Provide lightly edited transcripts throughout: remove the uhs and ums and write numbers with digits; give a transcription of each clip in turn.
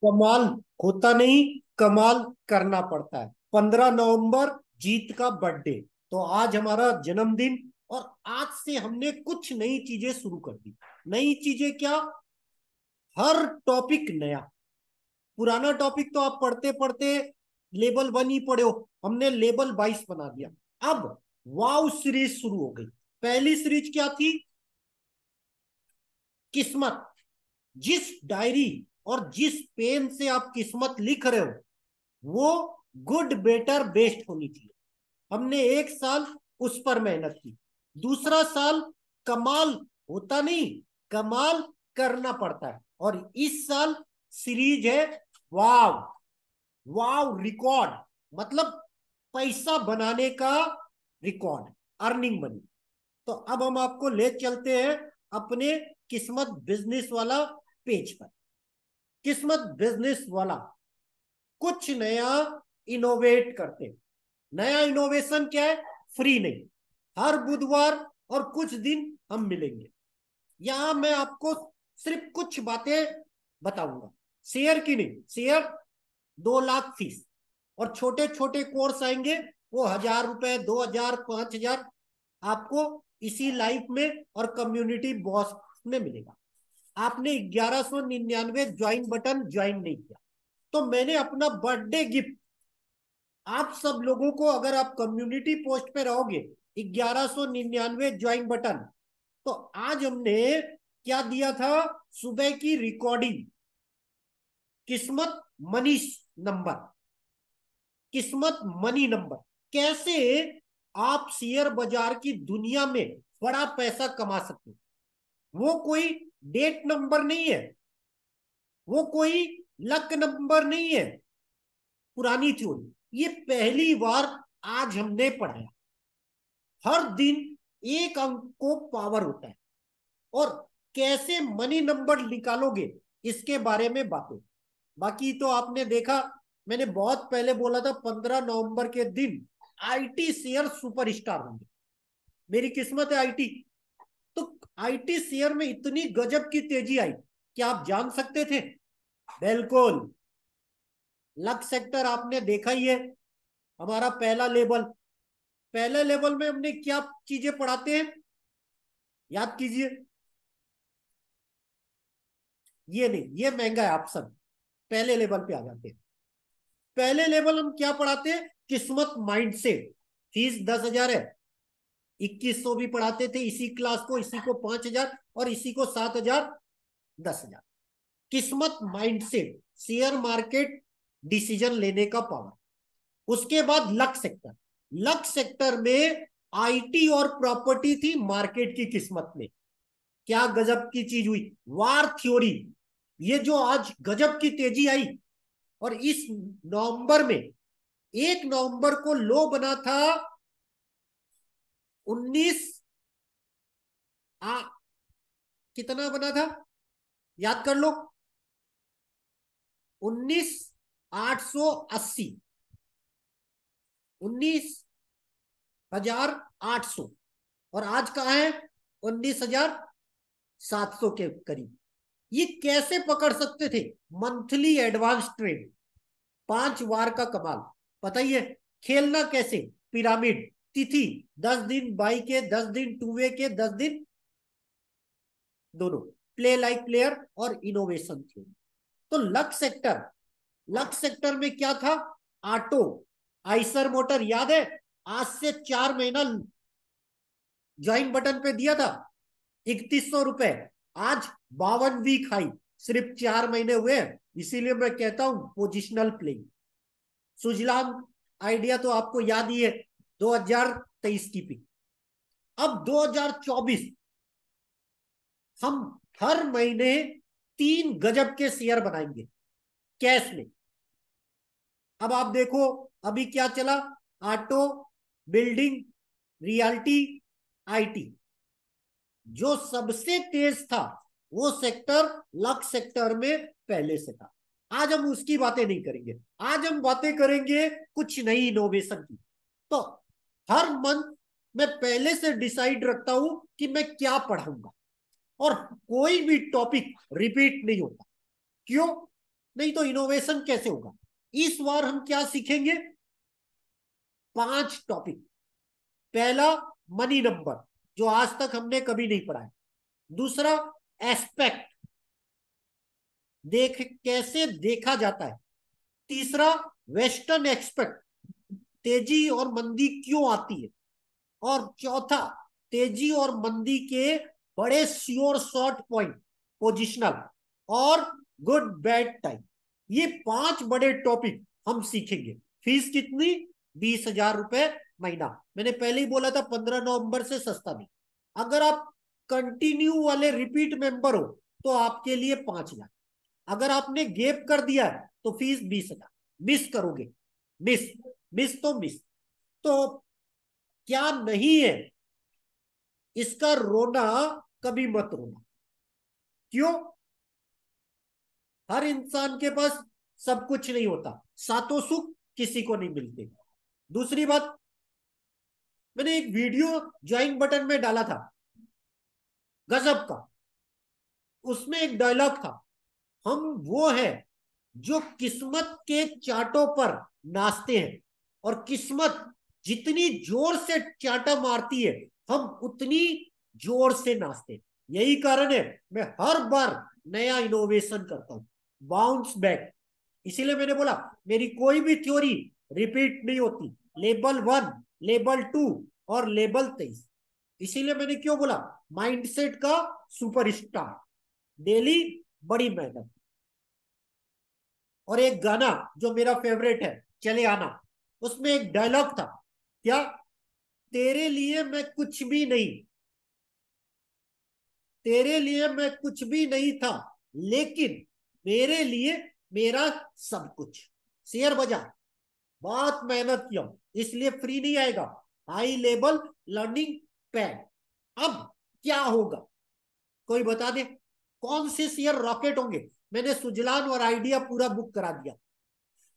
कमाल होता नहीं, कमाल करना पड़ता है। 15 नवंबर जीत का बर्थडे। तो आज हमारा जन्मदिन, और आज से हमने कुछ नई चीजें शुरू कर दी। नई चीजें क्या? हर टॉपिक नया। पुराना टॉपिक तो आप पढ़ते पढ़ते लेवल 1 ही पढ़े हो, हमने लेवल 22 बना दिया। अब वाव सीरीज शुरू हो गई। पहली सीरीज क्या थी? किस्मत। जिस डायरी और जिस पेन से आप किस्मत लिख रहे हो, वो गुड बेटर बेस्ट होनी चाहिए। हमने एक साल उस पर मेहनत की। दूसरा साल कमाल होता नहीं, कमाल करना पड़ता है। और इस साल सीरीज है वाव। वाव रिकॉर्ड, मतलब पैसा बनाने का रिकॉर्ड, अर्निंग मनी। तो अब हम आपको ले चलते हैं अपने किस्मत बिजनेस वाला पेज पर। किस्मत बिजनेस वाला कुछ नया इनोवेट करते हैं। नया इनोवेशन क्या है? फ्री नहीं, हर बुधवार और कुछ दिन हम मिलेंगे। यहां मैं आपको सिर्फ कुछ बातें बताऊंगा, शेयर की नहीं। शेयर 2 लाख फीस, और छोटे छोटे कोर्स आएंगे, वो 1,000 रुपए, 2,000, 5,000 आपको इसी लाइफ में और कम्युनिटी बॉस में मिलेगा। आपने 1199 ज्वाइन बटन ज्वाइन नहीं किया, तो मैंने अपना बर्थडे गिफ्ट आप सब लोगों को, अगर आप कम्युनिटी पोस्ट पे रहोगे, 1199 ज्वाइन बटन। तो आज हमने क्या दिया था? सुबह की रिकॉर्डिंग, किस्मत मनीष नंबर, किस्मत मनी नंबर। कैसे आप शेयर बाजार की दुनिया में बड़ा पैसा कमा सकते हो। वो कोई डेट नंबर नहीं है, वो कोई लक नंबर नहीं है, पुरानी थ्योरी। ये पहली बार आज हमने पढ़ाया। हर दिन एक अंक को पावर होता है, और कैसे मनी नंबर निकालोगे, इसके बारे में बातें। बाकी तो आपने देखा, मैंने बहुत पहले बोला था 15 नवंबर के दिन आईटी शेयर सुपरस्टार होंगे। मेरी किस्मत है आईटी। तो आईटी शेयर में इतनी गजब की तेजी आई, क्या आप जान सकते थे? बिल्कुल। लक सेक्टर आपने देखा ही है, हमारा पहला लेवल। पहले लेवल में हमने क्या चीजें पढ़ाते हैं, याद कीजिए। ये नहीं, ये महंगा है, आप सब पहले लेवल पे आ जाते हैं। पहले लेवल हम क्या पढ़ाते हैं? किस्मत माइंडसेट। फीस 10,000 है। 2100 भी पढ़ाते थे इसी क्लास को, इसी को 5,000 और इसी को 7,000, 10,000। किस्मत माइंडसेट, शेयर मार्केट डिसीजन लेने का पावर। उसके बाद लक सेक्टर। लक सेक्टर में आईटी और प्रॉपर्टी थी मार्केट की किस्मत में। क्या गजब की चीज हुई! वार थ्योरी, ये जो आज गजब की तेजी आई। और इस नवंबर में, 1 नवंबर को लो बना था 19, कितना बना था, याद कर लो। 19,880, 19,800। और आज कहाँ है? 19,700 के करीब। ये कैसे पकड़ सकते थे? मंथली एडवांस ट्रेड, 5 वार का कमाल। पता ही है खेलना कैसे। पिरामिड, तिथि 10 दिन बाई के, 10 दिन टू वे के, 10 दिन दोनों। प्ले लाइक प्लेयर और इनोवेशन थ्योरी। तो लक सेक्टर, लक सेक्टर में क्या था? ऑटो, आइसर मोटर, याद है? आज से 4 महीना ज्वाइन बटन पे दिया था 3,100 रुपए। आज 52 वीक हाई, सिर्फ 4 महीने हुए हैं। इसीलिए मैं कहता हूं पोजिशनल प्लेइंग। सुजलाम आइडिया तो आपको याद ही है, 2023 की पिक। अब 2024 हम हर महीने 3 गजब के शेयर बनाएंगे कैश में। अब आप देखो, अभी क्या चला? Auto, building, realty, IT. जो सबसे तेज था वो सेक्टर लक सेक्टर में पहले से था। आज हम उसकी बातें नहीं करेंगे, आज हम बातें करेंगे कुछ नई इनोवेशन की। तो हर मंथ मैं पहले से डिसाइड रखता हूं कि मैं क्या पढ़ाऊंगा, और कोई भी टॉपिक रिपीट नहीं होता। क्यों? नहीं तो इनोवेशन कैसे होगा। इस बार हम क्या सीखेंगे, 5 टॉपिक। पहला, मनी नंबर, जो आज तक हमने कभी नहीं पढ़ा है। दूसरा, एस्पेक्ट, देख कैसे देखा जाता है। तीसरा, वेस्टर्न एक्सपेक्ट, तेजी और मंदी क्यों आती है। और चौथा, तेजी और मंदी के बड़े श्योर शॉर्ट पॉइंट, पोजिशनल और गुड बैड टाइम। ये 5 बड़े टॉपिक हम सीखेंगे। फीस कितनी, 20,000 रुपए महीना। मैंने पहले ही बोला था 15 नवंबर से सस्ता नहीं। अगर आप कंटिन्यू वाले रिपीट मेंबर हो तो आपके लिए 5,000। अगर आपने गैप कर दिया है तो फीस 20,000। मिस करोगे, मिस, मिस तो मिस। तो क्या नहीं है इसका रोना, कभी मत रोना। क्यों, हर इंसान के पास सब कुछ नहीं होता, सातों सुख किसी को नहीं मिलते। दूसरी बात, मैंने एक वीडियो ज्वाइन बटन में डाला था, गजब का। उसमें एक डायलॉग था, हम वो है जो किस्मत के चांटों पर नाचते हैं, और किस्मत जितनी जोर से चांटा मारती है हम उतनी जोर से नाचते हैं। यही कारण है मैं हर बार नया इनोवेशन करता हूं, बाउंस बैक। इसीलिए मैंने बोला मेरी कोई भी थ्योरी रिपीट नहीं होती। लेवल 1, लेवल 2 और लेवल 23। इसीलिए मैंने क्यों बोला, माइंडसेट का सुपरस्टार, डेली बड़ी मेहनत। और एक गाना जो मेरा फेवरेट है, चले आना, उसमें एक डायलॉग था, क्या, तेरे लिए मैं कुछ भी नहीं, तेरे लिए मैं कुछ भी नहीं था, लेकिन मेरे लिए मेरा सब कुछ। शेयर बाजार बहुत मेहनत किया, इसलिए फ्री नहीं आएगा। High level learning pad. अब क्या होगा, कोई बता दे, कौन से शेयर रॉकेट होंगे। मैंने सुजलान और आइडिया पूरा बुक करा दिया।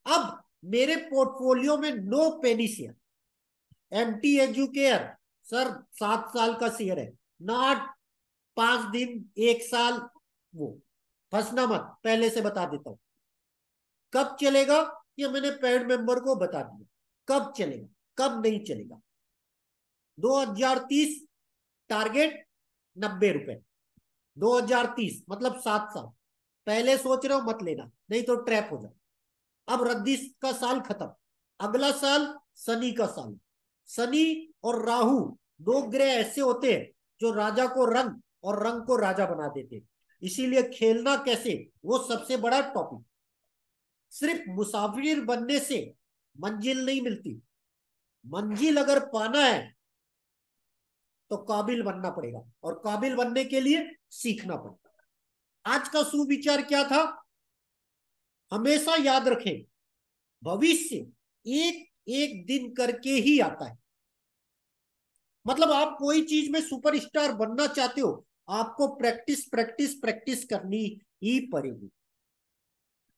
अब मेरे पोर्टफोलियो में no penny share. MT Educare sir 7 साल का शेयर है, नॉट 5 दिन 1 साल। वो फंसना मत, पहले से बता देता हूं। कब चलेगा ये मैंने पेड मेंबर को बता दिया, कब चलेगा कब नहीं चलेगा। 2030 टारगेट, 90 रुपए। 2030 मतलब 7 साल। पहले सोच रहे हो मत लेना, नहीं तो ट्रैप हो जाओ। अब रद्दी का साल खत्म, अगला साल शनि का साल। शनि और राहु, 2 ग्रह ऐसे होते हैं जो राजा को रंग और रंग को राजा बना देते हैं। इसीलिए खेलना कैसे, वो सबसे बड़ा टॉपिक। सिर्फ मुसाफिर बनने से मंजिल नहीं मिलती, मंजिल अगर पाना है तो काबिल बनना पड़ेगा, और काबिल बनने के लिए सीखना पड़ेगा। आज का सुविचार क्या था, हमेशा याद रखें, भविष्य एक एक दिन करके ही आता है। मतलब आप कोई चीज में सुपरस्टार बनना चाहते हो, आपको प्रैक्टिस प्रैक्टिस प्रैक्टिस करनी ही पड़ेगी।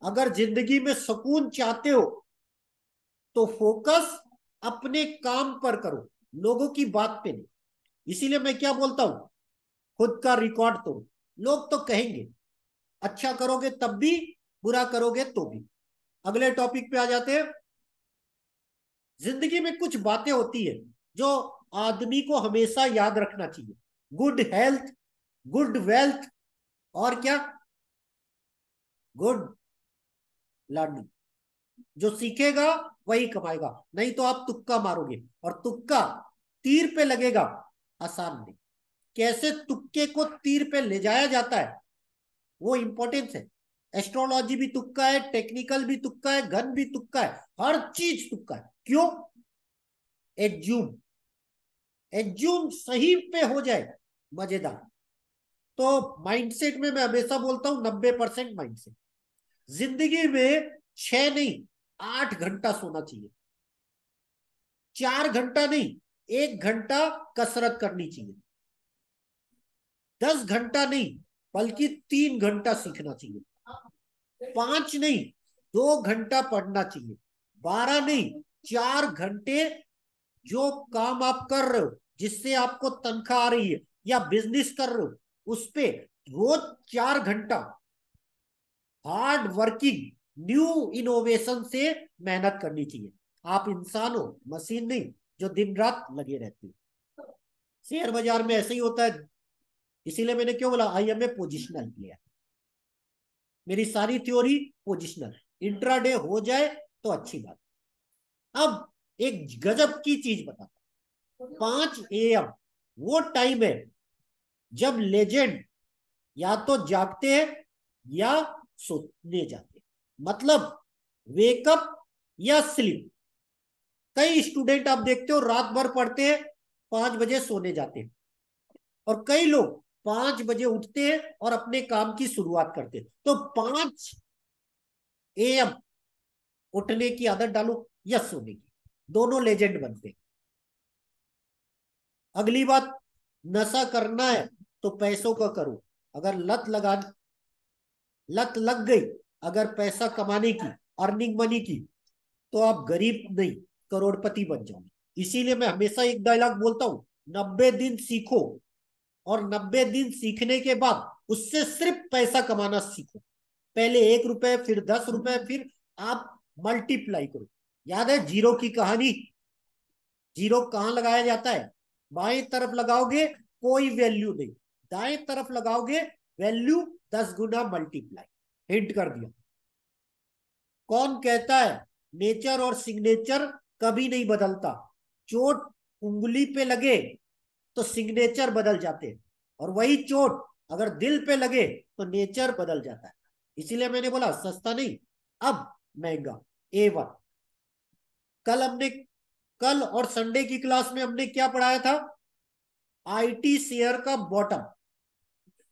अगर जिंदगी में सुकून चाहते हो तो फोकस अपने काम पर करो, लोगों की बात पे नहीं। इसीलिए मैं क्या बोलता हूं, खुद का रिकॉर्ड तोड़ो। लोग तो कहेंगे, अच्छा करोगे तब भी, बुरा करोगे तो भी। अगले टॉपिक पे आ जाते हैं। जिंदगी में कुछ बातें होती है जो आदमी को हमेशा याद रखना चाहिए। गुड हेल्थ, गुड वेल्थ, और क्या, गुड लर्निंग। जो सीखेगा वही कमाएगा, नहीं तो आप तुक्का मारोगे, और तुक्का तीर पे लगेगा, आसान नहीं। कैसे तुक्के को तीर पे ले जाया जाता है वो इंपॉर्टेंस है। एस्ट्रोलॉजी भी तुक्का है, टेक्निकल भी तुक्का है, गन भी तुक्का है, हर चीज तुक्का है। क्यों, एज्यूम, एज्यूम सही पे हो जाए, मजेदार। तो माइंडसेट में मैं हमेशा बोलता हूं 90% माइंडसेट। जिंदगी में 6 नहीं 8 घंटा सोना चाहिए। 4 घंटा नहीं, 1 घंटा कसरत करनी चाहिए। 10 घंटा नहीं, बल्कि 3 घंटा सीखना चाहिए। 5 नहीं, 2 घंटा पढ़ना चाहिए। 12 नहीं, 4 घंटे जो काम आप कर रहे हो, जिससे आपको तनख्वाह आ रही है, या बिजनेस कर रहे हो, उस पे रोज 4 घंटा हार्ड वर्किंग, न्यू इनोवेशन से मेहनत करनी चाहिए। आप इंसान हो, मशीन नहीं जो दिन रात लगे रहती है। शेयर बाजार में ऐसे ही होता है। इसीलिए मैंने क्यों बोला I am a positional player. मेरी सारी थ्योरी पोजिशनल, इंट्राडे हो जाए तो अच्छी बात। अब एक गजब की चीज बता, 5 AM वो टाइम है जब लेजेंड या तो जागते हैं या सोने जाते हैं। मतलब वेकअप या स्लीप। कई स्टूडेंट आप देखते हो रात भर पढ़ते हैं, 5 बजे सोने जाते हैं। और कई लोग 5 बजे उठते हैं और अपने काम की शुरुआत करते हैं। तो 5 AM उठने की आदत डालो या सोने की, दोनों लेजेंड बनते हैं। अगली बात, नशा करना है तो पैसों का करो। अगर लत लग गई, अगर पैसा कमाने की, अर्निंग मनी की, तो आप गरीब नहीं करोड़पति बन जाओगे। इसीलिए मैं हमेशा एक डायलॉग बोलता हूं, 90 दिन सीखो और 90 दिन सीखने के बाद उससे सिर्फ पैसा कमाना सीखो। पहले 1 रुपए, फिर 10 रुपए, फिर आप मल्टीप्लाई करो। याद है जीरो की कहानी? जीरो कहां लगाया जाता है? बाएं तरफ लगाओगे कोई वैल्यू नहीं, दाएं तरफ लगाओगे वैल्यू 10 गुना मल्टीप्लाई। हिंट कर दिया। कौन कहता है नेचर और सिग्नेचर कभी नहीं बदलता? चोट उंगली पे लगे तो सिग्नेचर बदल जाते हैं, और वही चोट अगर दिल पे लगे तो नेचर बदल जाता है। इसीलिए मैंने बोला सस्ता नहीं, अब महंगा। A1। कल हमने कल और संडे की क्लास में हमने क्या पढ़ाया था? आईटी शेयर का बॉटम।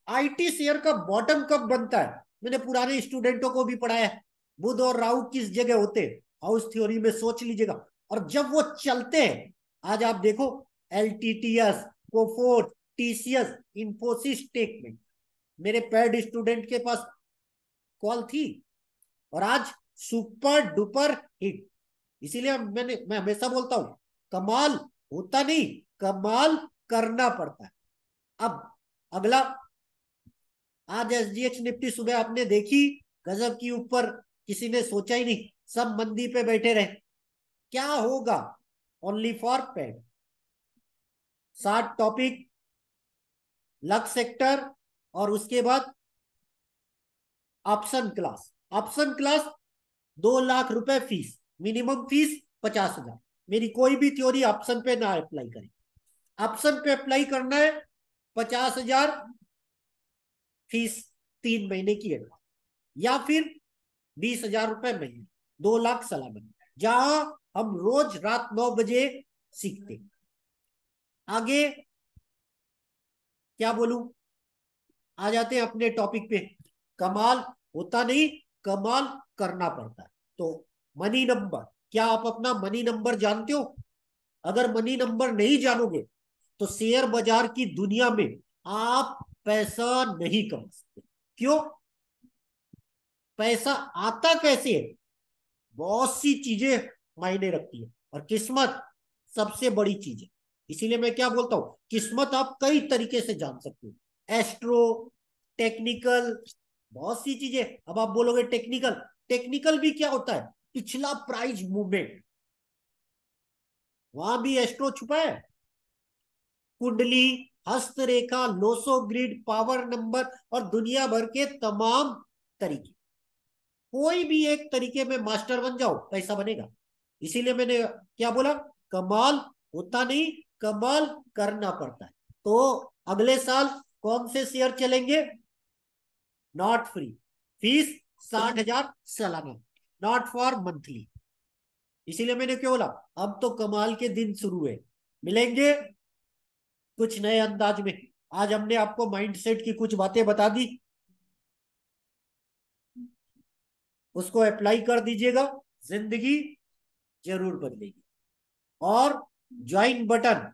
आईटी शेयर का बॉटम कब बनता है? मैंने पुराने स्टूडेंटों को भी पढ़ाया है। बुध और राहु किस जगह होते हैं, हाउस थ्योरी में सोच लीजिएगा। और जब वो चलते हैं, आज आप देखो LTTS, Coforge, TCS, Infosys, tech. मेरे पेड स्टूडेंट के पास कॉल थी और आज सुपर डुपर हिट। इसीलिए मैं हमेशा बोलता हूं, कमाल होता नहीं, कमाल करना पड़ता है। अब अगला, आज SGX निफ्टी सुबह आपने देखी, गजब की ऊपर। किसी ने सोचा ही नहीं, सब मंदी पे बैठे रहे। क्या होगा? Only for paid. 60 topic, luck sector, और उसके बाद option class. Option class 2 lakh रुपए फीस, मिनिमम फीस 50,000। मेरी कोई भी थ्योरी ऑप्शन पे ना अप्लाई करें। ऑप्शन पे अप्लाई करना है, 50,000 फीस, 3 महीने की एडवांस, या फिर 20,000 रुपए महीने, 2 लाख सालाना, जहां हम रोज रात 9 बजे सीखते। आगे क्या बोलूं, आ जाते हैं अपने टॉपिक पे। कमाल होता नहीं, कमाल करना पड़ता है। तो मनी नंबर, क्या आप अपना मनी नंबर जानते हो? अगर मनी नंबर नहीं जानोगे तो शेयर बाजार की दुनिया में आप पैसा नहीं कमा सकते। क्यों? पैसा आता कैसे है? बहुत सी चीजें मायने रखती है, और किस्मत सबसे बड़ी चीज है। इसीलिए मैं क्या बोलता हूं, किस्मत आप कई तरीके से जान सकते हो। एस्ट्रो, टेक्निकल, बहुत सी चीजें। अब आप बोलोगे टेक्निकल, टेक्निकल भी क्या होता है? पिछला प्राइस मूवमेंट, वहां भी एस्ट्रो छुपा है। कुंडली, हस्तरेखा, लोसो ग्रिड, पावर नंबर, और दुनिया भर के तमाम तरीके। कोई भी एक तरीके में मास्टर बन जाओ, पैसा बनेगा। इसीलिए मैंने क्या बोला, कमाल होता नहीं, कमाल करना पड़ता है। तो अगले साल कौन से शेयर चलेंगे? नॉट फ्री, फीस 60,000 सालाना, नॉट फॉर मंथली। इसीलिए मैंने क्यों बोला, अब तो कमाल के दिन शुरू हुए। मिलेंगे कुछ नए अंदाज में। आज हमने आपको माइंडसेट की कुछ बातें बता दी, उसको अप्लाई कर दीजिएगा, जिंदगी जरूर बदलेगी। और ज्वाइन बटन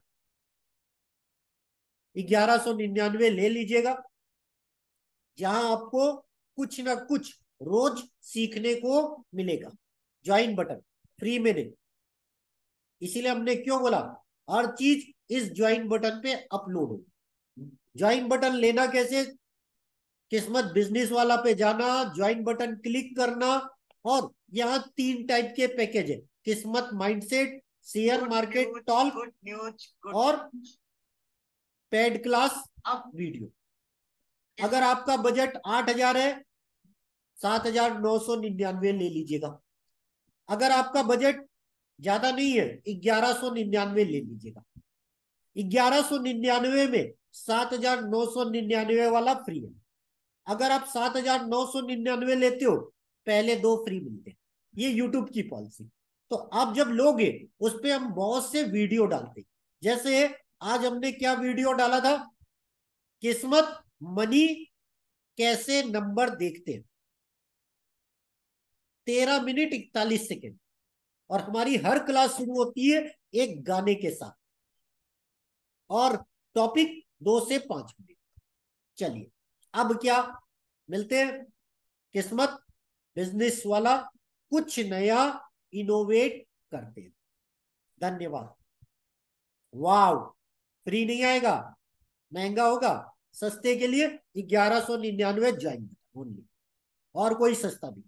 1199 ले लीजिएगा, जहां आपको कुछ ना कुछ रोज सीखने को मिलेगा। ज्वाइन बटन फ्री में नहीं। इसीलिए हमने क्यों बोला, हर चीज इस ज्वाइन बटन पे अपलोड हो। ज्वाइन बटन लेना कैसे? किस्मत बिजनेस वाला पे जाना, ज्वाइन बटन क्लिक करना, और यहाँ 3 टाइप के पैकेज है, किस्मत mindset, share market tall, good news और पेड क्लास वीडियो। अगर आपका बजट 8,000 है, 7,999 ले लीजिएगा। अगर आपका बजट ज्यादा नहीं है, 1,199 ले लीजिएगा। 1,199 में 7,999 वाला फ्री है। अगर आप 7,999 लेते हो, पहले 2 फ्री मिलते हैं। ये यूट्यूब की पॉलिसी। तो आप जब लोगे, उस पर हम बहुत से वीडियो डालते हैं। जैसे आज हमने क्या वीडियो डाला था, किस्मत मनी कैसे नंबर देखते हैं, 13 मिनट 41 सेकेंड। और हमारी हर क्लास शुरू होती है एक गाने के साथ, और टॉपिक 2 से 5 मिनट। चलिए, अब क्या मिलते हैं, किस्मत बिजनेस वाला कुछ नया इनोवेट करते हैं। धन्यवाद। वाव, फ्री नहीं आएगा, महंगा होगा। सस्ते के लिए 1,199 ज्वाइन ओनली, और कोई सस्ता नहीं।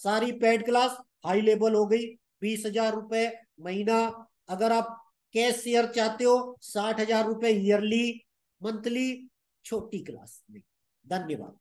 सारी पेड क्लास हाई लेवल हो गई, 20,000 रुपए महीना। अगर आप कैश शेयर चाहते हो, 60,000 रुपए ईयरली, मंथली, छोटी क्लास में। धन्यवाद।